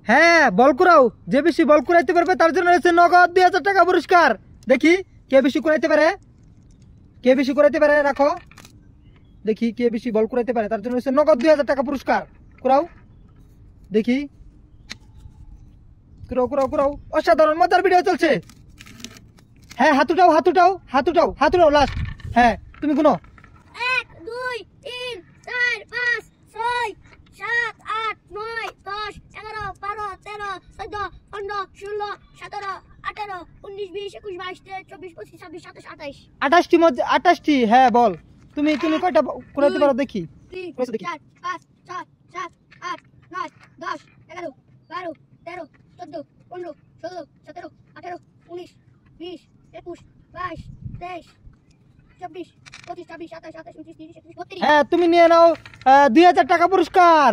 হ্যাঁ বল কুড়াও, যে বেশি বল কুড়াইতে পারবে তার জন্য রয়েছে নগদ 2000 টাকা পুরস্কার। দেখি কে বেশি কুড়াইতে পারে, কে বেশি কুড়াইতে পারে, রাখো দেখি কে বেশি বল কুড়াইতে পারে, তার জন্য রয়েছে নগদ 2000 টাকা পুরস্কার। কুড়াও দেখি, কুড়াও কুড়াও কুড়াও, অসাধারণ মজার ভিডিও চলছে। হ্যাঁ হাত উঠাও হাত উঠাও হাত উঠাও হাত উঠাও লাস্ট। হ্যাঁ তুমি গুনো। 1 2 3 4 5 6 7 8 9 10 11 12 13 14 15 16 17 18 19 20 21 22 23 24 25 26 27 28 28টি মধ্যে 28টি। হ্যাঁ বল, তুমি তুমি কয়টা কুড়াইতে পারো দেখি। 3 দেখি 4 5 6 7 8 9 10 11 12 13 14 15 16 17 18 19 20 21 22 23 24 25 26 27 28 29 30 31 32 হ্যাঁ তুমি নিয়ে নাও 2000 টাকা পুরস্কার।